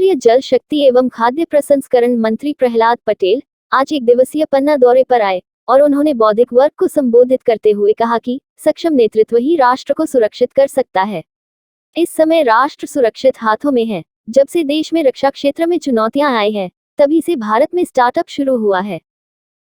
केंद्रीय जल शक्ति एवं खाद्य प्रसंस्करण मंत्री प्रहलाद पटेल आज एक दिवसीय पन्ना दौरे पर आए और उन्होंने बौद्धिक वर्ग को संबोधित करते हुए कहा कि सक्षम नेतृत्व ही राष्ट्र को सुरक्षित कर सकता है। इस समय राष्ट्र सुरक्षित हाथों में है। जब से देश में रक्षा क्षेत्र में चुनौतियां आई हैं, तभी से भारत में स्टार्टअप शुरू हुआ है।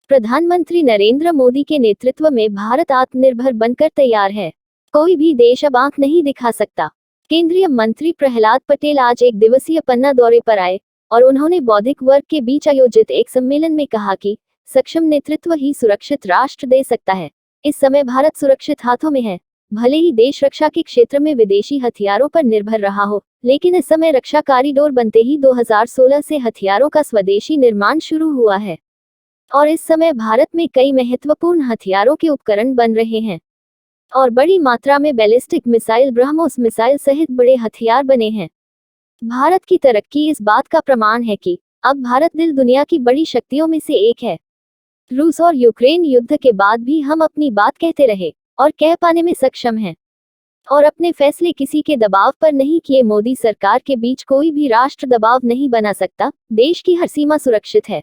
प्रधानमंत्री नरेंद्र मोदी के नेतृत्व में भारत आत्मनिर्भर बनकर तैयार है। कोई भी देश अब आंख नहीं दिखा सकता। केंद्रीय मंत्री प्रहलाद पटेल आज एक दिवसीय पन्ना दौरे पर आए और उन्होंने बौद्धिक वर्ग के बीच आयोजित एक सम्मेलन में कहा कि सक्षम नेतृत्व ही सुरक्षित राष्ट्र दे सकता है। इस समय भारत सुरक्षित हाथों में है। भले ही देश रक्षा के क्षेत्र में विदेशी हथियारों पर निर्भर रहा हो, लेकिन इस समय रक्षा कॉरिडोर बनते ही 2016 से हथियारों का स्वदेशी निर्माण शुरू हुआ है और इस समय भारत में कई महत्वपूर्ण हथियारों के उपकरण बन रहे हैं और बड़ी मात्रा में बैलिस्टिक मिसाइल, ब्रह्मोस मिसाइल सहित बड़े हथियार बने हैं। भारत की तरक्की इस बात का प्रमाण है कि अब भारत दिल दुनिया की बड़ी शक्तियों में से एक है। रूस और यूक्रेन युद्ध के बाद भी हम अपनी बात कहते रहे और कह पाने में सक्षम हैं और अपने फैसले किसी के दबाव पर नहीं किए। मोदी सरकार के बीच कोई भी राष्ट्र दबाव नहीं बना सकता। देश की हर सीमा सुरक्षित है।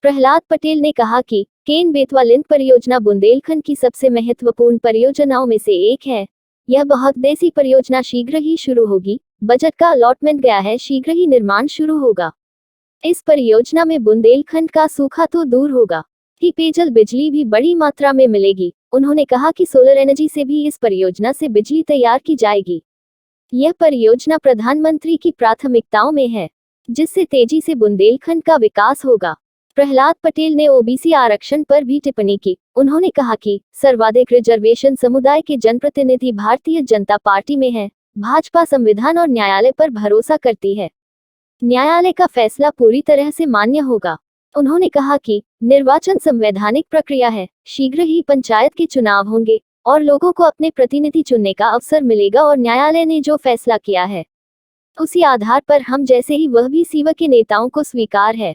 प्रहलाद पटेल ने कहा कि केन बेतवा लिंक परियोजना बुंदेलखंड की सबसे महत्वपूर्ण परियोजनाओं में से एक है। यह बहुत देसी परियोजना शीघ्र ही शुरू होगी। बजट का अलॉटमेंट गया है, शीघ्र ही निर्माण शुरू होगा। इस परियोजना में बुंदेलखंड का सूखा तो दूर होगा ही पेयजल बिजली भी बड़ी मात्रा में मिलेगी। उन्होंने कहा कि सोलर एनर्जी से भी इस परियोजना से बिजली तैयार की जाएगी। यह परियोजना प्रधानमंत्री की प्राथमिकताओं में है, जिससे तेजी से बुंदेलखंड का विकास होगा। प्रहलाद पटेल ने ओबीसी आरक्षण पर भी टिप्पणी की। उन्होंने कहा कि सर्वाधिक रिजर्वेशन समुदाय के जनप्रतिनिधि भारतीय जनता पार्टी में है। भाजपा संविधान और न्यायालय पर भरोसा करती है। न्यायालय का फैसला पूरी तरह से मान्य होगा। उन्होंने कहा कि निर्वाचन संवैधानिक प्रक्रिया है। शीघ्र ही पंचायत के चुनाव होंगे और लोगों को अपने प्रतिनिधि चुनने का अवसर मिलेगा और न्यायालय ने जो फैसला किया है उसी आधार पर हम जैसे ही वह भी सीवा के नेताओं को स्वीकार है।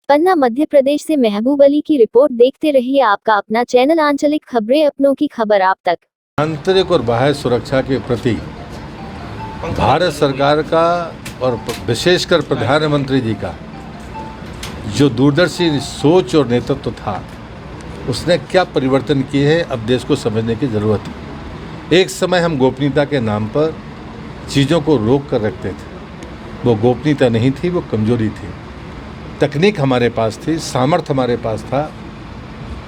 पन्ना मध्य प्रदेश से महबूब अली की रिपोर्ट। देखते रहिए आपका अपना चैनल आंचलिक खबरें, अपनों की खबर आप तक। आंतरिक और बाह्य सुरक्षा के प्रति भारत सरकार का और विशेषकर प्रधानमंत्री जी का जो दूरदर्शी सोच और नेतृत्व था, उसने क्या परिवर्तन किए हैं, अब देश को समझने की ज़रूरत है। एक समय हम गोपनीयता के नाम पर चीज़ों को रोक कर रखते थे। वो गोपनीयता नहीं थी, वो कमजोरी थी। तकनीक हमारे पास थी, सामर्थ्य हमारे पास था,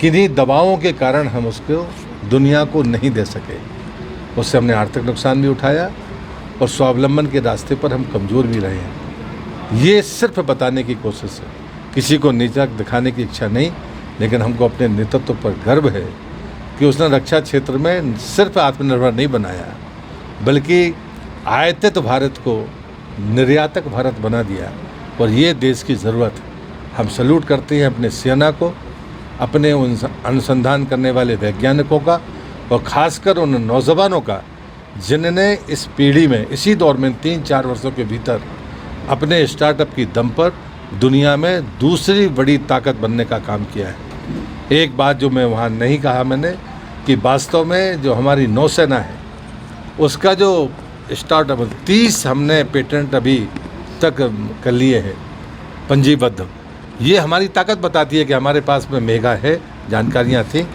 किन्हीं दबावों के कारण हम उसको दुनिया को नहीं दे सके। उससे हमने आर्थिक नुकसान भी उठाया और स्वावलंबन के रास्ते पर हम कमज़ोर भी रहे हैं। ये सिर्फ बताने की कोशिश है, किसी को नीचा दिखाने की इच्छा नहीं, लेकिन हमको अपने नेतृत्व पर गर्व है कि उसने रक्षा क्षेत्र में सिर्फ आत्मनिर्भर नहीं बनाया, बल्कि आयातित भारत को निर्यातक भारत बना दिया और ये देश की ज़रूरत है। हम सैल्यूट करते हैं अपने सेना को, अपने उन अनुसंधान करने वाले वैज्ञानिकों का और ख़ासकर उन नौजवानों का जिन्होंने इस पीढ़ी में, इसी दौर में 3-4 वर्षों के भीतर अपने स्टार्टअप की दम पर दुनिया में दूसरी बड़ी ताकत बनने का काम किया है। एक बात जो मैं वहाँ नहीं कहा मैंने कि वास्तव में जो हमारी नौसेना है उसका जो स्टार्टअप 30 हमने पेटेंट अभी तक कर लिए हैं पंजीबद्ध। ये हमारी ताकत बताती है कि हमारे पास में मेगा है, जानकारियाँ थी।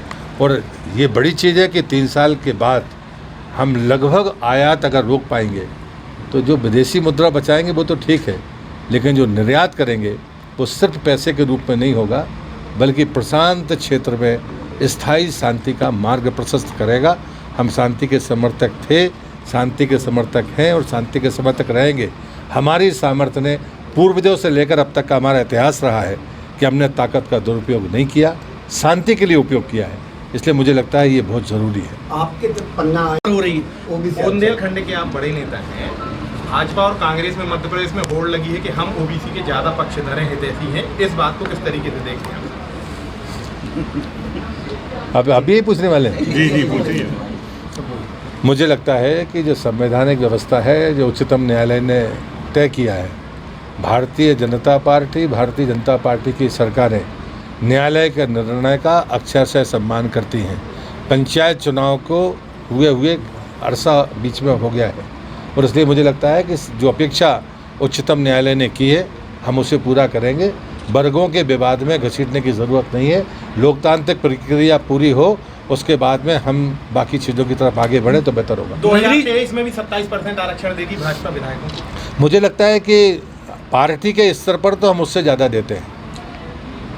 और ये बड़ी चीज़ है कि 3 साल के बाद हम लगभग आयात अगर रोक पाएंगे तो जो विदेशी मुद्रा बचाएंगे वो तो ठीक है, लेकिन जो निर्यात करेंगे वो सिर्फ पैसे के रूप में नहीं होगा, बल्कि प्रशांत क्षेत्र में स्थायी शांति का मार्ग प्रशस्त करेगा। हम शांति के समर्थक थे, शांति के समर्थक हैं और शांति के समर्थक रहेंगे। हमारी सामर्थ्य ने पूर्वजों से लेकर अब तक का हमारा इतिहास रहा है कि हमने ताकत का दुरुपयोग नहीं किया, शांति के लिए उपयोग किया है। इसलिए मुझे लगता है ये बहुत ज़रूरी है। आपके पन्ना हो रही बुंदेलखंड के आप बड़े नेता हैं। भाजपा और कांग्रेस में मध्य प्रदेश में होड़ लगी है कि हम ओबीसी के ज़्यादा पक्षधर हैं, हितैषी हैं। इस बात को किस तरीके से देखते हैं? अब अभी यही पूछने वाले हैं? जी पूछिए। मुझे लगता है कि जो संवैधानिक व्यवस्था है, जो उच्चतम न्यायालय ने तय किया है, भारतीय जनता पार्टी की सरकारें न्यायालय के निर्णय का अक्षरशः सम्मान करती हैं। पंचायत चुनाव को हुए अरसा बीच में हो गया है और इसलिए मुझे लगता है कि जो अपेक्षा उच्चतम न्यायालय ने की है, हम उसे पूरा करेंगे। वर्गों के विवाद में घसीटने की ज़रूरत नहीं है। लोकतांत्रिक प्रक्रिया पूरी हो, उसके बाद में हम बाकी चीज़ों की तरफ आगे बढ़े तो बेहतर होगा। 2023 में भी 27% आरक्षण देगी भाजपा विधायकों को। मुझे लगता है कि पार्टी के स्तर पर तो हम उससे ज़्यादा देते हैं।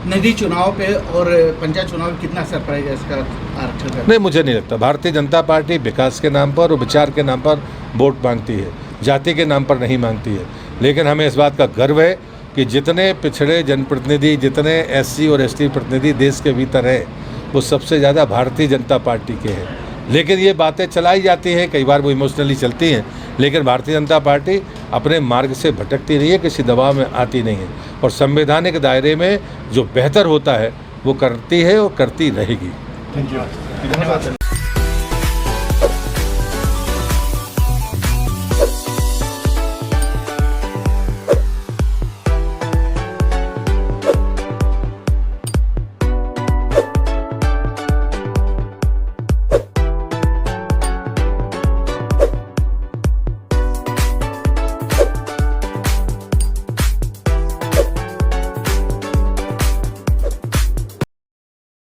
नदी चुनाव पे और पंचायत चुनाव में कितना असर पड़ेगा इसका आरक्षण का? नहीं, मुझे नहीं लगता। भारतीय जनता पार्टी विकास के नाम पर और विचार के नाम पर वोट मांगती है, जाति के नाम पर नहीं मांगती है। लेकिन हमें इस बात का गर्व है कि जितने पिछड़े जनप्रतिनिधि, जितने SC और ST प्रतिनिधि देश के भीतर है, वो सबसे ज़्यादा भारतीय जनता पार्टी के हैं। लेकिन ये बातें चलाई जाती हैं, कई बार वो इमोशनली चलती हैं, लेकिन भारतीय जनता पार्टी अपने मार्ग से भटकती नहीं है, किसी दबाव में आती नहीं है और संवैधानिक दायरे में जो बेहतर होता है वो करती है और करती रहेगी। धन्यवाद।